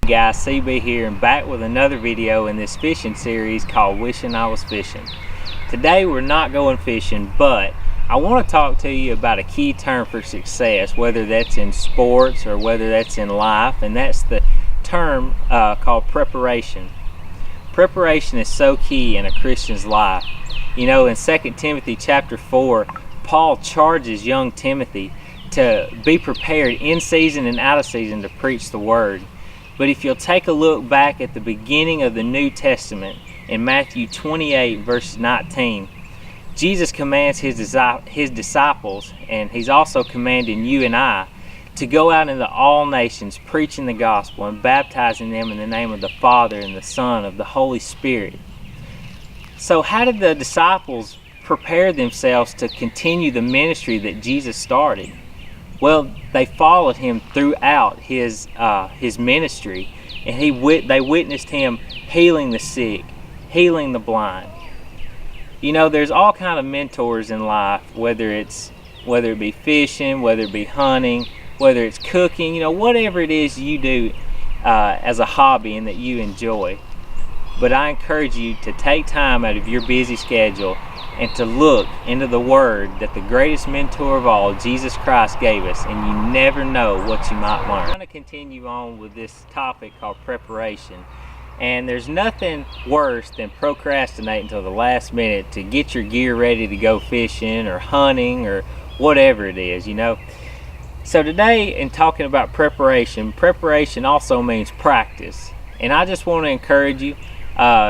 guys, CB here, and back with another video in this fishing series called Wishing I Was Fishing. Today we're not going fishing, but I want to talk to you about a key term for success, whether that's in sports or whether that's in life, and that's the term called preparation. Preparation is so key in a Christian's life. You know, in 2 Timothy chapter 4, Paul charges young Timothy to be prepared in season and out of season to preach the word. But if you'll take a look back at the beginning of the New Testament in Matthew 28 verse 19, Jesus commands his disciples, and he's also commanding you and I, to go out into all nations preaching the gospel and baptizing them in the name of the Father and the Son of the Holy Spirit. So how did the disciples prepare themselves to continue the ministry that Jesus started? Well, they followed him throughout his ministry, and they witnessed him healing the sick, healing the blind. You know, there's all kind of mentors in life, whether it be fishing, whether it be hunting, whether it's cooking, you know, whatever it is you do as a hobby and that you enjoy. But I encourage you to take time out of your busy schedule and to look into the Word that the greatest mentor of all, Jesus Christ, gave us, and you never know what you might learn. I'm going to continue on with this topic called preparation, and there's nothing worse than procrastinating until the last minute to get your gear ready to go fishing or hunting or whatever it is, you know. So today, in talking about preparation also means practice, and I just want to encourage you.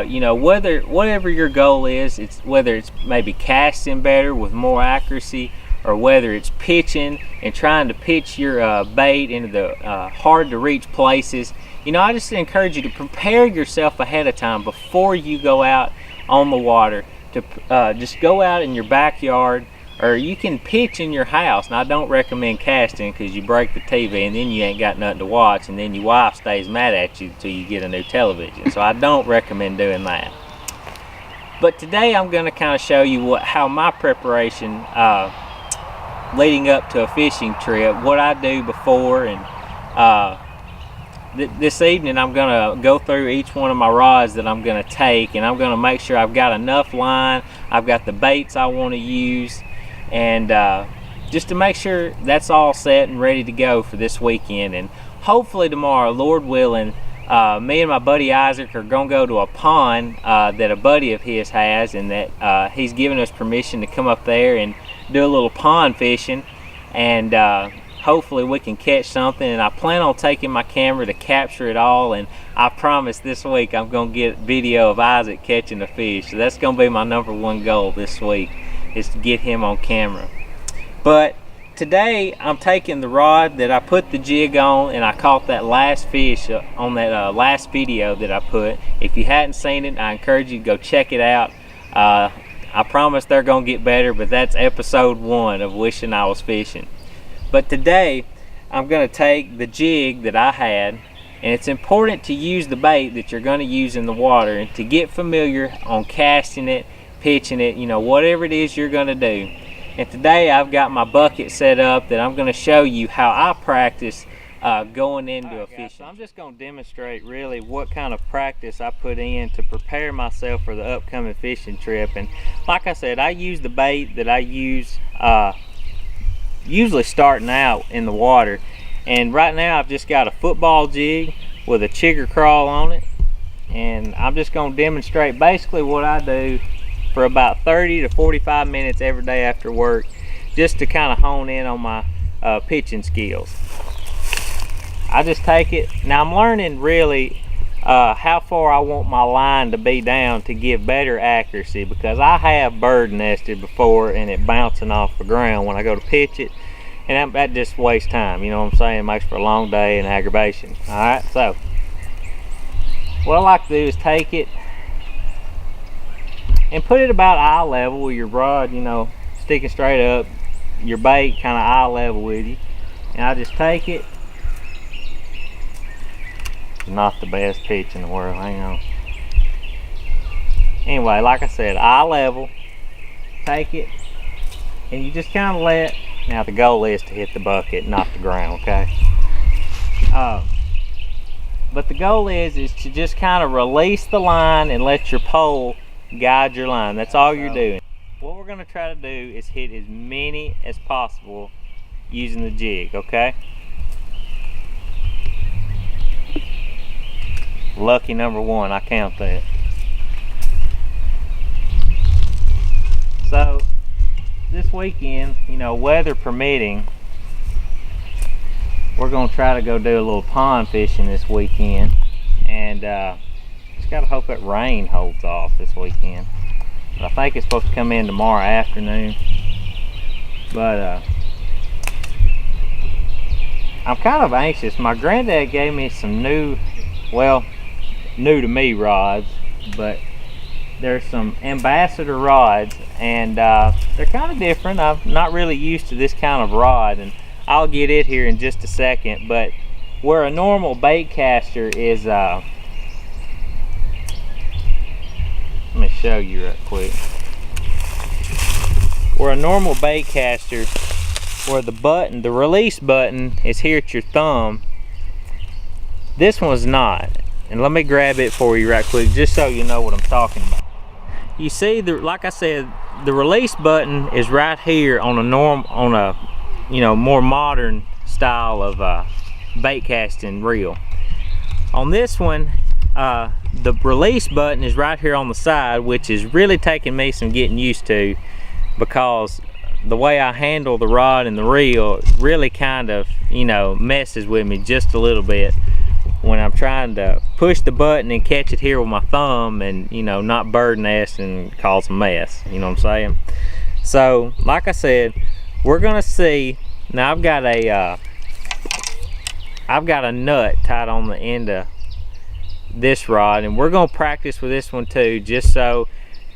You know, whatever your goal is, whether it's maybe casting better with more accuracy, or whether it's pitching and trying to pitch your bait into the hard to reach places. You know, I just encourage you to prepare yourself ahead of time before you go out on the water. To just go out in your backyard, or you can pitch in your house. And I don't recommend casting because you break the TV and then you ain't got nothing to watch, and then your wife stays mad at you until you get a new television. So I don't recommend doing that. But today I'm going to kind of show you how my preparation leading up to a fishing trip, what I do before, and this evening I'm going to go through each one of my rods that I'm going to take, and I'm going to make sure I've got enough line, I've got the baits I want to use, and just to make sure that's all set and ready to go for this weekend. And hopefully tomorrow, Lord willing, me and my buddy Isaac are going to go to a pond that a buddy of his has, and that he's given us permission to come up there and do a little pond fishing, and hopefully we can catch something. And I plan on taking my camera to capture it all, and I promise this week I'm going to get video of Isaac catching a fish. So that's going to be my #1 goal this week, is to get him on camera. But today I'm taking the rod that I put the jig on, and I caught that last fish on that last video that I put. If you hadn't seen it, I encourage you to go check it out. I promise they're gonna get better, but that's episode 1 of Wishing I Was Fishing. But today I'm gonna take the jig that I had, and it's important to use the bait that you're gonna use in the water, and to get familiar on casting it, pitching it, you know, whatever it is you're gonna do. And today I've got my bucket set up that I'm gonna show you how I practice going into a fishing. So I'm just gonna demonstrate really what kind of practice I put in to prepare myself for the upcoming fishing trip. And like I said, I use the bait that I use usually starting out in the water. And right now I've just got a football jig with a chigger crawl on it, and I'm just gonna demonstrate basically what I do for about 30 to 45 minutes every day after work, just to kind of hone in on my pitching skills. I just take it. Now I'm learning really how far I want my line to be down to give better accuracy, because I have bird nested before and it bouncing off the ground when I go to pitch it, and that just wastes time, you know what I'm saying? It makes for a long day and aggravation. Alright, so what I like to do is take it and put it about eye level with your rod, you know, sticking straight up, your bait kind of eye level with you. And I just take it. Not the best pitch in the world, hang on. Anyway, like I said, eye level, take it, and you just kind of let, now the goal is to hit the bucket, not the ground, okay? But the goal is to just kind of release the line and let your pole guide your line. That's all you're doing. What we're gonna try to do is hit as many as possible using the jig, okay? Lucky number one, I count that. So this weekend, you know, weather permitting, we're gonna try to go do a little pond fishing this weekend, and just gotta hope that rain holds off this weekend. But I think it's supposed to come in tomorrow afternoon. But I'm kind of anxious. My granddad gave me some new to me rods, but there's some ambassador rods, and they're kind of different. I'm not really used to this kind of rod, and I'll get it here in just a second. But where a normal bait caster is, let me show you right quick. Where a normal bait caster, where the release button is here at your thumb, this one's not. And let me grab it for you right quick, just so you know what I'm talking about. You see, like I said, the release button is right here on a you know, more modern style of bait casting reel. On this one, the release button is right here on the side, which is really taking me some getting used to, because the way I handle the rod and the reel really kind of, you know, messes with me just a little bit when I'm trying to push the button and catch it here with my thumb, and, you know, not bird nest and cause a mess, you know what I'm saying? So like I said, we're gonna see. Now I've got a nut tied on the end of this rod, and we're gonna practice with this one too, just so,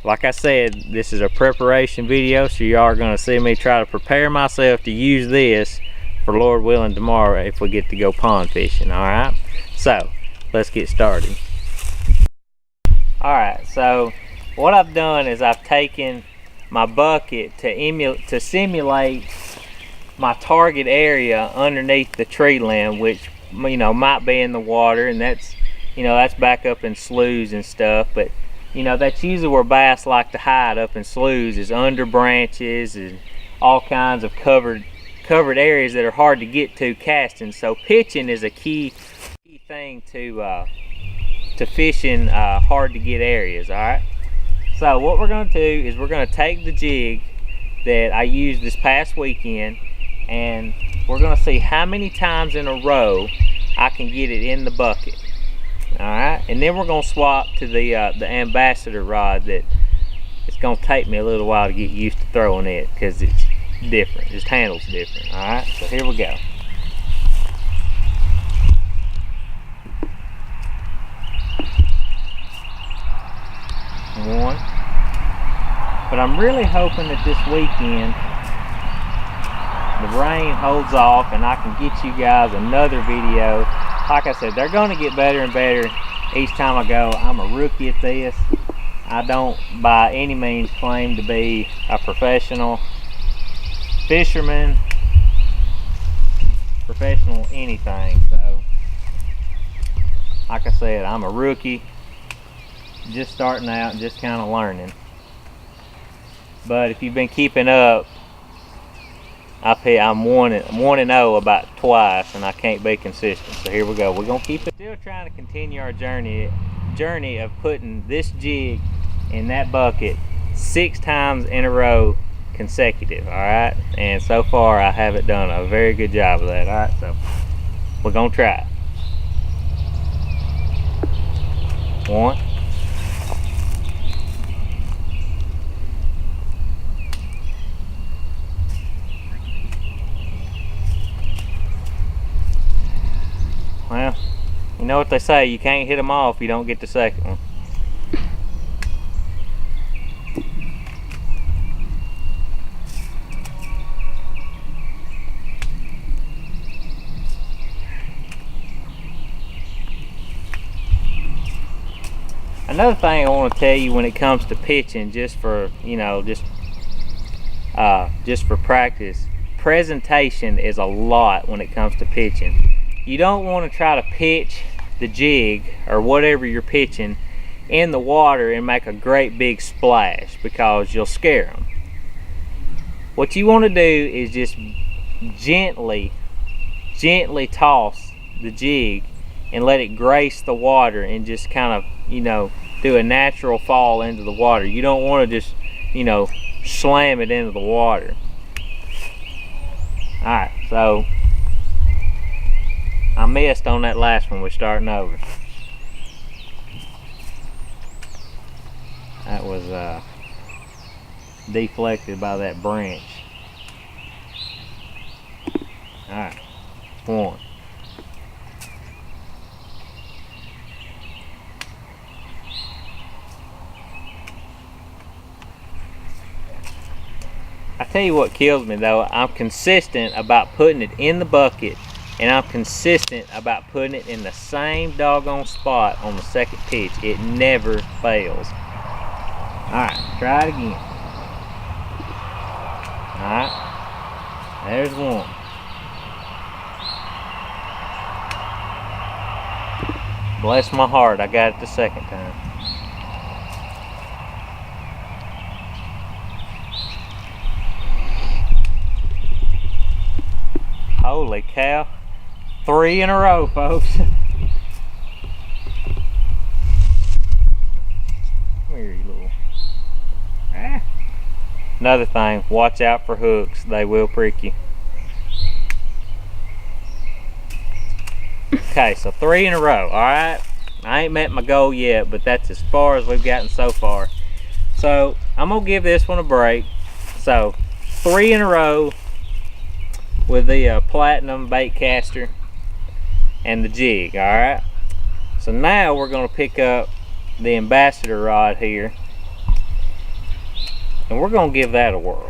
like I said, this is a preparation video, so you are gonna see me try to prepare myself to use this for, Lord willing, tomorrow if we get to go pond fishing. All right, so let's get started. All right, so what I've done is I've taken my bucket to simulate my target area underneath the tree limb, which, you know, might be in the water, and that's, you know, that's back up in sloughs and stuff. But, you know, that's usually where bass like to hide, up in sloughs, is under branches and all kinds of covered areas that are hard to get to casting. So pitching is a key thing to fishing hard to get areas. All right, so what we're going to do is we're going to take the jig that I used this past weekend, and we're going to see how many times in a row I can get it in the bucket. All right, and then we're going to swap to the ambassador rod. That it's going to take me a little while to get used to throwing it, because it's different, its handle's different. All right, so here we go. One. But I'm really hoping that this weekend the rain holds off and I can get you guys another video. Like I said, they're going to get better and better each time I go. I'm a rookie at this. I don't by any means claim to be a professional fisherman, professional anything. So like I said, I'm a rookie, just starting out and just kind of learning. But if you've been keeping up, I'm 1-0 about twice, and I can't be consistent. So here we go. We're gonna keep it. Still trying to continue our journey of putting this jig in that bucket 6 times in a row consecutive. All right, and so far I haven't done a very good job of that. All right, so we're gonna try it. 1. Well, you know what they say, you can't hit them all if you don't get the second one. Another thing I want to tell you when it comes to pitching, just for, you know, just for practice, presentation is a lot when it comes to pitching. You don't want to try to pitch the jig or whatever you're pitching in the water and make a great big splash, because you'll scare them. What you want to do is just gently toss the jig and let it grace the water, and just kind of, you know, do a natural fall into the water. You don't want to just, you know, slam it into the water. Alright, so I missed on that last one. We're starting over. That was deflected by that branch. Alright, one. I tell you what kills me though, I'm consistent about putting it in the bucket, and I'm consistent about putting it in the same doggone spot on the second pitch. It never fails. Alright, try it again. Alright, there's one. Bless my heart, I got it the second time. Holy cow. 3 in a row, folks. Come here, you little. Ah. Another thing, watch out for hooks. They will prick you. Okay, so 3 in a row, alright? I ain't met my goal yet, but that's as far as we've gotten so far. So, I'm going to give this one a break. So, 3 in a row with the platinum bait caster and the jig. Alright, so now we're going to pick up the ambassador rod here, and we're going to give that a whirl.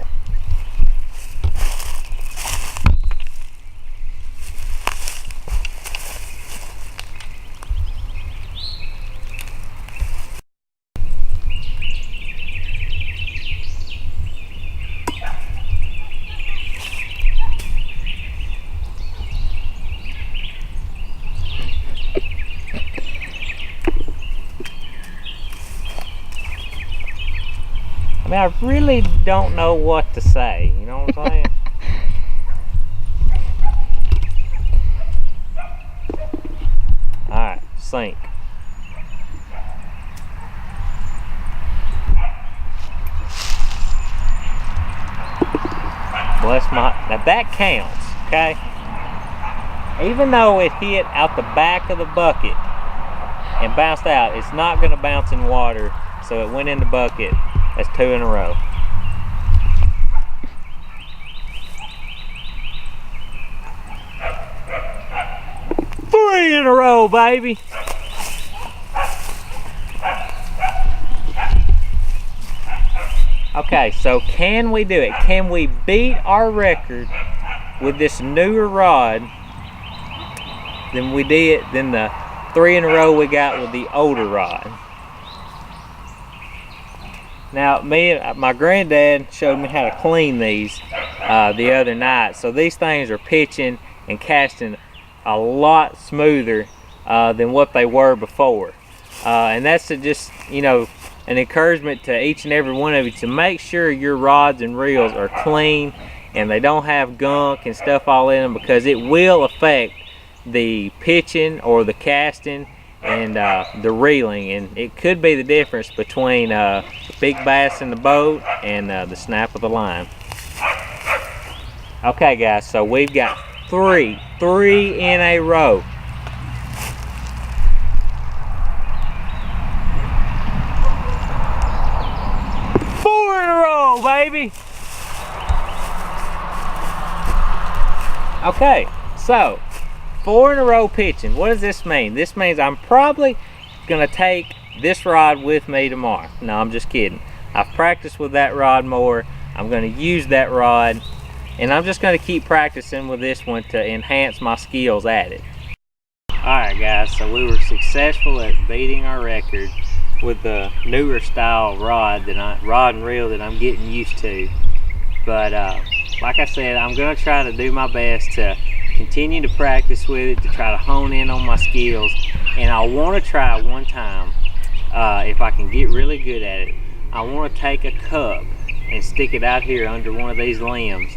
I mean, I really don't know what to say, you know what I'm saying? Alright, sink. Bless my, now that counts, okay? Even though it hit out the back of the bucket and bounced out, it's not going to bounce in water, so it went in the bucket. That's 2 in a row. Three in a row, baby. Okay, so can we do it? Can we beat our record with this newer rod than the 3 in a row we got with the older rod? Now, my granddad showed me how to clean these the other night. So these things are pitching and casting a lot smoother than what they were before. And that's just, you know, an encouragement to each and every one of you to make sure your rods and reels are clean and they don't have gunk and stuff all in them, because it will affect the pitching or the casting and the reeling, and it could be the difference between the big bass in the boat and the snap of the line. Okay guys, so we've got three in a row. Four in a row, baby. Okay, so 4 in a row pitching. What does this mean? This means I'm probably gonna take this rod with me tomorrow. No, I'm just kidding. I've practiced with that rod more. I'm gonna use that rod, and I'm just gonna keep practicing with this one to enhance my skills at it. Alright guys, so we were successful at beating our record with the newer style rod and reel that I'm getting used to. But like I said, I'm gonna try to do my best to continue to practice with it, to try to hone in on my skills. And I want to try one time, if I can get really good at it, I want to take a cup and stick it out here under one of these limbs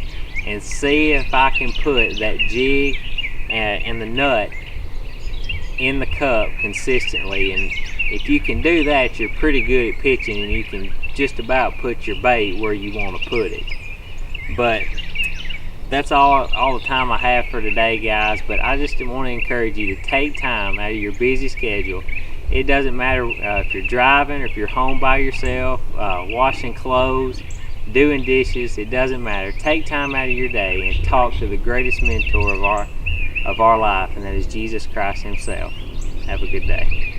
and see if I can put that jig and the nut in the cup consistently. And if you can do that, you're pretty good at pitching, and you can just about put your bait where you want to put it. But that's all the time I have for today, guys. But I just want to encourage you to take time out of your busy schedule. It doesn't matter if you're driving or if you're home by yourself, washing clothes, doing dishes. It doesn't matter. Take time out of your day and talk to the greatest mentor of our life, and that is Jesus Christ himself. Have a good day.